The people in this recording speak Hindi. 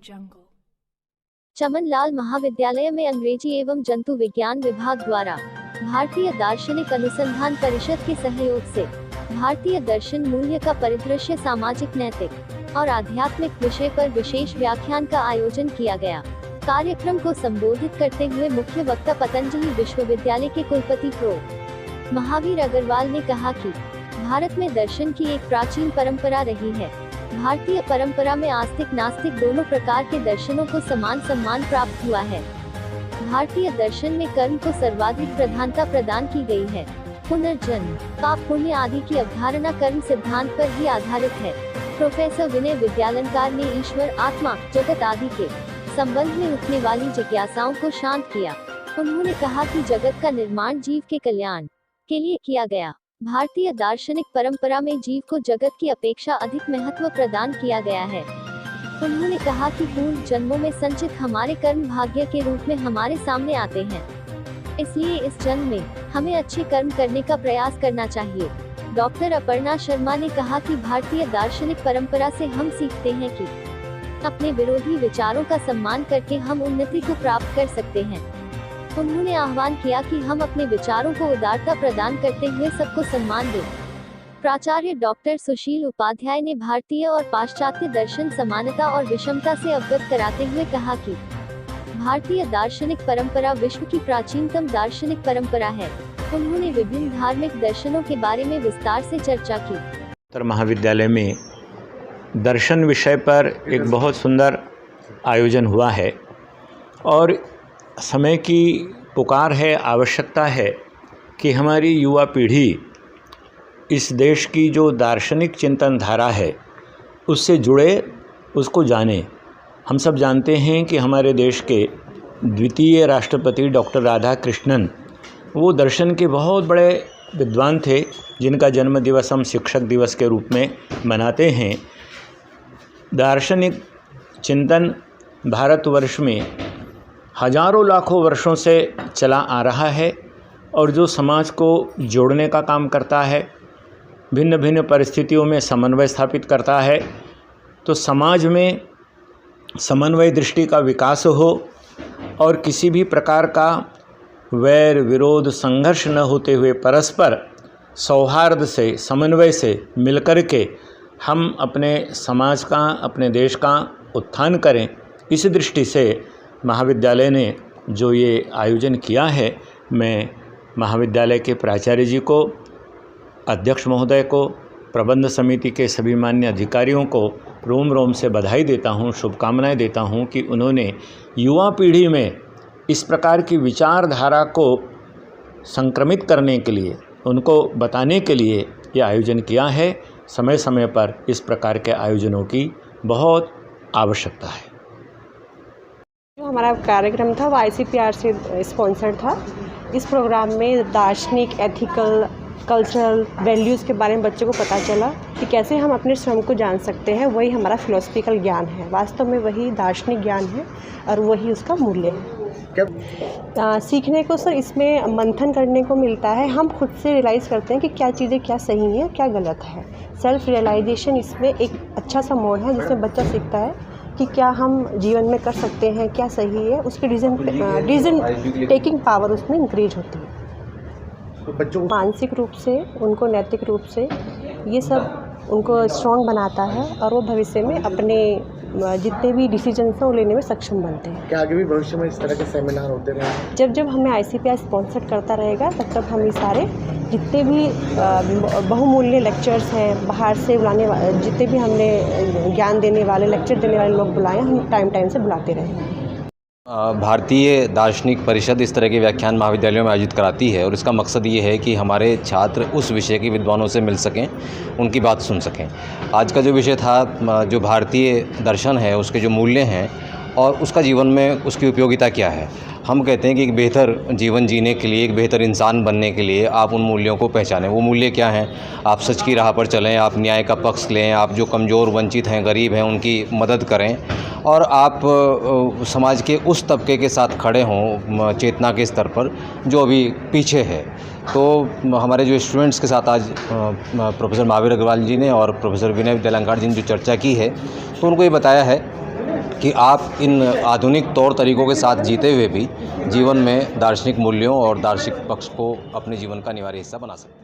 चमन लाल महाविद्यालय में अंग्रेजी एवं जंतु विज्ञान विभाग द्वारा भारतीय दार्शनिक अनुसंधान परिषद के सहयोग से भारतीय दर्शन मूल्य का परिदृश्य सामाजिक, नैतिक और आध्यात्मिक विषय पर विशेष व्याख्यान का आयोजन किया गया। कार्यक्रम को संबोधित करते हुए मुख्य वक्ता पतंजलि विश्वविद्यालय के कुलपति प्रो महावीर अग्रवाल ने कहा कि भारत में दर्शन की एक प्राचीन परंपरा रही है। भारतीय परंपरा में आस्तिक नास्तिक दोनों प्रकार के दर्शनों को समान सम्मान प्राप्त हुआ है। भारतीय दर्शन में कर्म को सर्वाधिक प्रधानता प्रदान की गई है। पुनर्जन्म, पाप पुण्य आदि की अवधारणा कर्म सिद्धांत पर ही आधारित है। प्रोफेसर विनय विद्यालंकार ने ईश्वर, आत्मा, जगत आदि के संबंध में उठने वाली जिज्ञासाओं को शांत किया। उन्होंने कहा कि जगत का निर्माण जीव के कल्याण के लिए किया गया। भारतीय दार्शनिक परंपरा में जीव को जगत की अपेक्षा अधिक महत्व प्रदान किया गया है। उन्होंने कहा कि पूर्व जन्मों में संचित हमारे कर्म भाग्य के रूप में हमारे सामने आते हैं, इसलिए इस जन्म में हमें अच्छे कर्म करने का प्रयास करना चाहिए। डॉक्टर अपर्णा शर्मा ने कहा कि भारतीय दार्शनिक परंपरा से हम सीखते हैं कि अपने विरोधी विचारों का सम्मान करके हम उन्नति को प्राप्त कर सकते हैं। उन्होंने आह्वान किया कि हम अपने विचारों को उदारता प्रदान करते हुए सबको सम्मान दें। प्राचार्य डॉक्टर सुशील उपाध्याय ने भारतीय और पाश्चात्य दर्शन समानता और विषमता से अवगत कराते हुए कहा कि भारतीय दार्शनिक परंपरा विश्व की प्राचीनतम दार्शनिक परंपरा है। उन्होंने विभिन्न धार्मिक दर्शनों के बारे में विस्तार से चर्चा की। उत्तर महाविद्यालय में दर्शन विषय पर एक बहुत सुंदर आयोजन हुआ है और समय की पुकार है, आवश्यकता है कि हमारी युवा पीढ़ी इस देश की जो दार्शनिक चिंतन धारा है उससे जुड़े, उसको जाने। हम सब जानते हैं कि हमारे देश के द्वितीय राष्ट्रपति डॉक्टर राधाकृष्णन वो दर्शन के बहुत बड़े विद्वान थे, जिनका जन्म दिवस हम शिक्षक दिवस के रूप में मनाते हैं। दार्शनिक चिंतन भारतवर्ष में हजारों लाखों वर्षों से चला आ रहा है और जो समाज को जोड़ने का काम करता है, भिन्न भिन्न परिस्थितियों में समन्वय स्थापित करता है। तो समाज में समन्वय दृष्टि का विकास हो और किसी भी प्रकार का वैर विरोध संघर्ष न होते हुए परस्पर सौहार्द से, समन्वय से मिलकर के हम अपने समाज का, अपने देश का उत्थान करें। इस दृष्टि से महाविद्यालय ने जो ये आयोजन किया है, मैं महाविद्यालय के प्राचार्य जी को, अध्यक्ष महोदय को, प्रबंध समिति के सभी मान्य अधिकारियों को रोम रोम से बधाई देता हूँ, शुभकामनाएं देता हूँ कि उन्होंने युवा पीढ़ी में इस प्रकार की विचारधारा को संक्रमित करने के लिए, उनको बताने के लिए ये आयोजन किया है। समय समय पर इस प्रकार के आयोजनों की बहुत आवश्यकता है। जो हमारा कार्यक्रम था वो ICPR से स्पॉन्सर्ड था। इस प्रोग्राम में दार्शनिक, एथिकल, कल्चरल वैल्यूज़ के बारे में बच्चों को पता चला कि कैसे हम अपने श्रम को जान सकते हैं। वही हमारा फिलोसफिकल ज्ञान है, वास्तव में वही दार्शनिक ज्ञान है और वही उसका मूल्य है। सीखने को सर इसमें मंथन करने को मिलता है। हम खुद से रियलाइज़ करते हैं कि क्या चीज़ें क्या सही हैं, क्या गलत है। सेल्फ रियलाइजेशन इसमें एक अच्छा सा मोड है जिसमें बच्चा सीखता है कि क्या हम जीवन में कर सकते हैं, क्या सही है। उसकी डिसीजन टेकिंग पावर उसमें इंक्रीज होती है। तो बच्चों मानसिक रूप से, उनको नैतिक रूप से ये सब उनको स्ट्रॉन्ग बनाता है और वो भविष्य में अपने जितने भी डिसीजंस हैं वो लेने में सक्षम बनते हैं। क्या आगे भी भविष्य में इस तरह के सेमिनार होते रहेंगे? जब जब हमें ICPR स्पॉन्सर करता रहेगा तब तब हम ये सारे जितने भी बहुमूल्य लेक्चर्स हैं, बाहर से बुलाने जितने भी हमने ज्ञान देने वाले, लेक्चर देने वाले लोग बुलाए, हम टाइम से बुलाते रहेंगे। भारतीय दार्शनिक परिषद इस तरह के व्याख्यान महाविद्यालयों में आयोजित कराती है और इसका मकसद ये है कि हमारे छात्र उस विषय के विद्वानों से मिल सकें, उनकी बात सुन सकें। आज का जो विषय था, जो भारतीय दर्शन है, उसके जो मूल्य हैं और उसका जीवन में उसकी उपयोगिता क्या है। हम कहते हैं कि एक बेहतर जीवन जीने के लिए, एक बेहतर इंसान बनने के लिए आप उन मूल्यों को पहचानें। वो मूल्य क्या हैं? आप सच की राह पर चलें, आप न्याय का पक्ष लें, आप जो कमज़ोर, वंचित हैं, गरीब हैं, उनकी मदद करें और आप समाज के उस तबके के साथ खड़े हों चेतना के स्तर पर जो अभी पीछे है। तो हमारे जो स्टूडेंट्स के साथ आज प्रोफेसर महावीर अग्रवाल जी ने और प्रोफेसर विनय विद्यालंकार जी ने जो चर्चा की है, तो उनको ये बताया है कि आप इन आधुनिक तौर तरीक़ों के साथ जीते हुए भी जीवन में दार्शनिक मूल्यों और दार्शनिक पक्ष को अपने जीवन का अनिवार्य हिस्सा बना सकते हैं।